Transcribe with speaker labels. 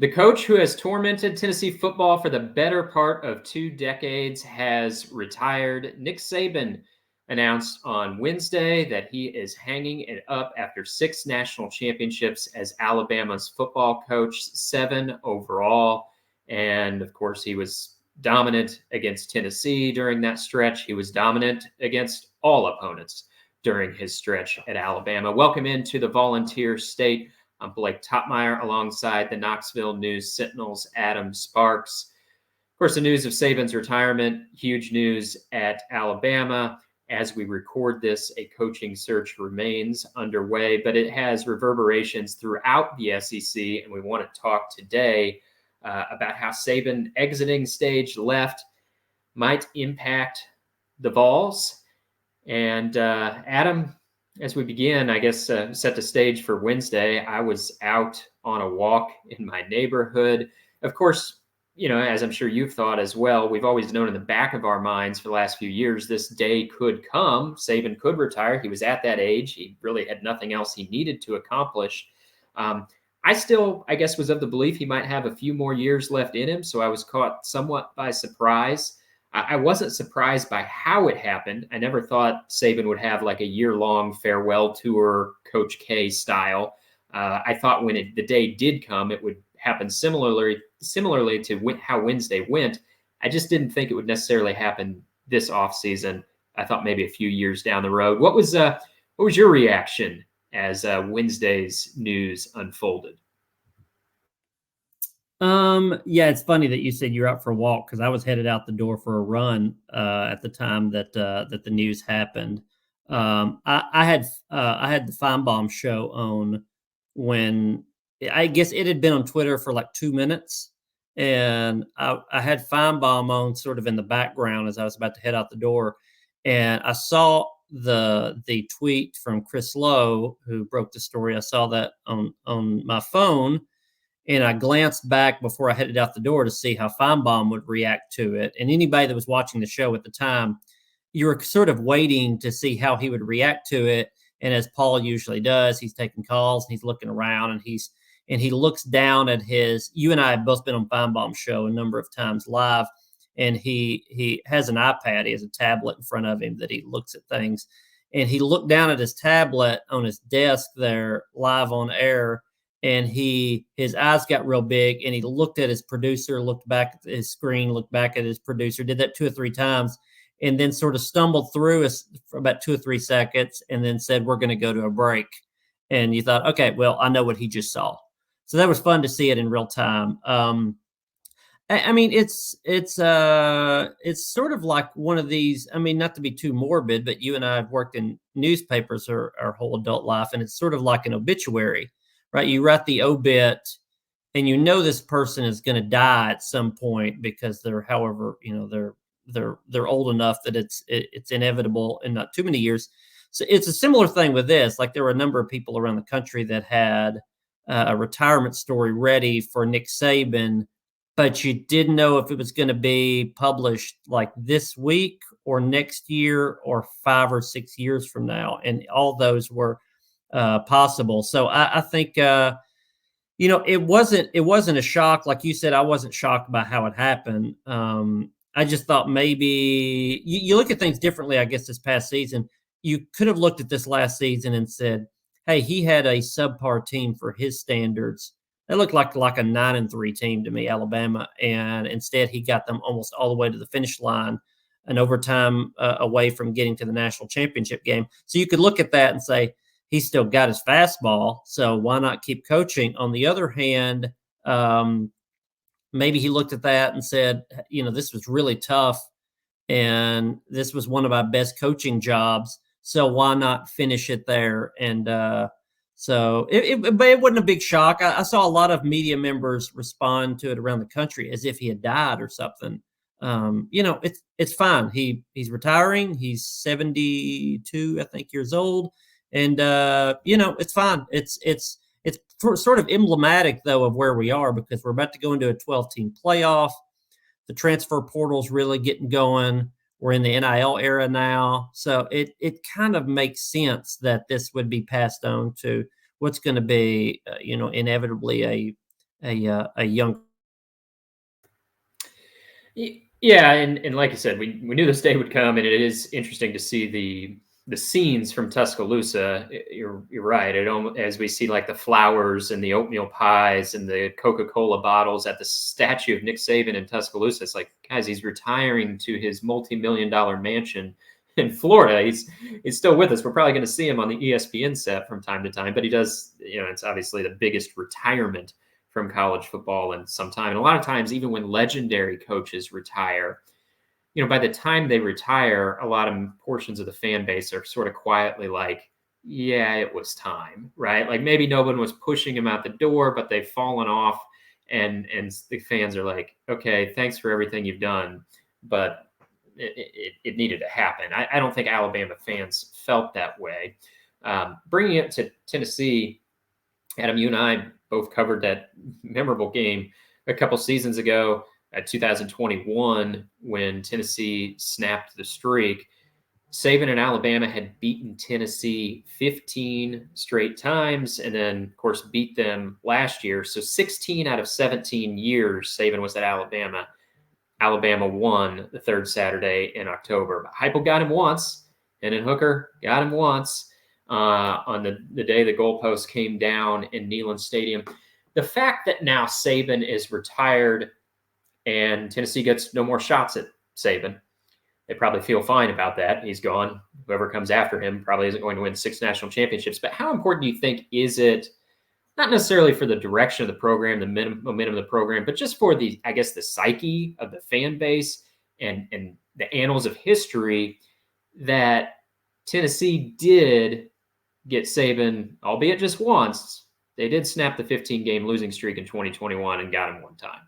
Speaker 1: The coach who has tormented Tennessee football for the better part of 2 decades has retired. Nick Saban announced on Wednesday that he is hanging it up after 6 national championships as Alabama's football coach, 7 overall. And of course, he was dominant against Tennessee during that stretch. He was dominant against all opponents during his stretch at Alabama. Welcome into the Volunteer State. I'm Blake Toppmeyer alongside the Knoxville News Sentinel's Adam Sparks. Of course, the news of Saban's retirement, huge news at Alabama. As we record this, a coaching search remains underway, but it has reverberations throughout the SEC, and we want to talk today about how Saban exiting stage left might impact the Vols. And Adam, as we begin, I guess, set the stage for Wednesday. I was out on a walk in my neighborhood. Of course, as I'm sure you've thought as well, we've always known in the back of our minds for the last few years, this day could come. Saban could retire. He was at that age. He really had nothing else he needed to accomplish. I still, I guess, was of the belief he might have a few more years left in him. So I was caught somewhat by surprise. I wasn't surprised by how it happened. I never thought Saban would have like a year-long farewell tour, Coach K style. I thought when the day did come, it would happen similarly to how Wednesday went. I just didn't think it would necessarily happen this offseason. I thought maybe a few years down the road. What was your reaction as Wednesday's news unfolded?
Speaker 2: Yeah, it's funny that you said you're out for a walk because I was headed out the door for a run at the time that the news happened. I had the Feinbaum show on when I guess it had been on Twitter for like 2 minutes, and I had Feinbaum on sort of in the background as I was about to head out the door, and I saw the tweet from Chris Lowe who broke the story. I saw that on my phone. And I glanced back before I headed out the door to see how Feinbaum would react to it. And anybody that was watching the show at the time, you were sort of waiting to see how he would react to it. And as Paul usually does, he's taking calls and he's looking around and he looks down at you and I have both been on Feinbaum's show a number of times live. And he has an iPad. He has a tablet in front of him that he looks at things. And he looked down at his tablet on his desk there live on air. And his eyes got real big, and he looked at his producer, looked back at his screen, looked back at his producer, did that 2 or 3 times, and then sort of stumbled through us for about 2 or 3 seconds, and then said, "We're going to go to a break." And you thought, okay, well, I know what he just saw. So that was fun to see it in real time. I mean, it's sort of like one of these. I mean, not to be too morbid, but you and I have worked in newspapers our whole adult life, and it's sort of like an obituary. Right, you write the obit, and you know this person is going to die at some point because they're old enough that it's inevitable in not too many years. So it's a similar thing with this. Like there were a number of people around the country that had a retirement story ready for Nick Saban, but you didn't know if it was going to be published like this week or next year or 5 or 6 years from now, and all those were possible. So I think it wasn't a shock. Like you said, I wasn't shocked by how it happened. I just thought maybe you look at things differently, I guess, this past season. You could have looked at this last season and said, hey, he had a subpar team for his standards. It looked like a 9-3 team to me, Alabama. And instead he got them almost all the way to the finish line, an overtime away from getting to the national championship game. So you could look at that and say, he's still got his fastball, so why not keep coaching? On the other hand, maybe he looked at that and said, this was really tough, and this was one of my best coaching jobs, so why not finish it there? And so it wasn't a big shock. I saw a lot of media members respond to it around the country as if he had died or something. It's fine. He's retiring. He's 72, I think, years old. And, it's fine. It's sort of emblematic, though, of where we are because we're about to go into a 12-team playoff. The transfer portal's really getting going. We're in the NIL era now. So it kind of makes sense that this would be passed on to what's going to be, inevitably a young.
Speaker 1: Yeah, and like you said, we knew this day would come, and it is interesting to see the scenes from Tuscaloosa. You're right. As we see like the flowers and the oatmeal pies and the Coca-Cola bottles at the statue of Nick Saban in Tuscaloosa. It's like, guys, he's retiring to his multi-million-dollar mansion in Florida. He's still with us. We're probably going to see him on the ESPN set from time to time, but he does. It's obviously the biggest retirement from college football in some time. And a lot of times, even when legendary coaches retire, by the time they retire, a lot of portions of the fan base are sort of quietly like, yeah, it was time, right? Like maybe no one was pushing him out the door, but they've fallen off, and the fans are like, okay, thanks for everything you've done, but it needed to happen. I don't think Alabama fans felt that way. Bringing it to Tennessee, Adam, you and I both covered that memorable game a couple seasons ago at 2021 when Tennessee snapped the streak. Saban and Alabama had beaten Tennessee 15 straight times and then, of course, beat them last year. So 16 out of 17 years Saban was at Alabama. Alabama won the third Saturday in October. But Heupel got him once, and then Hooker got him once on the day the goalpost came down in Neyland Stadium. The fact that now Saban is retired and Tennessee gets no more shots at Saban, they probably feel fine about that. He's gone. Whoever comes after him probably isn't going to win 6 national championships. But how important do you think is it, not necessarily for the direction of the program, the momentum of the program, but just for the psyche of the fan base and the annals of history, that Tennessee did get Saban, albeit just once. They did snap the 15-game losing streak in 2021 and got him one time.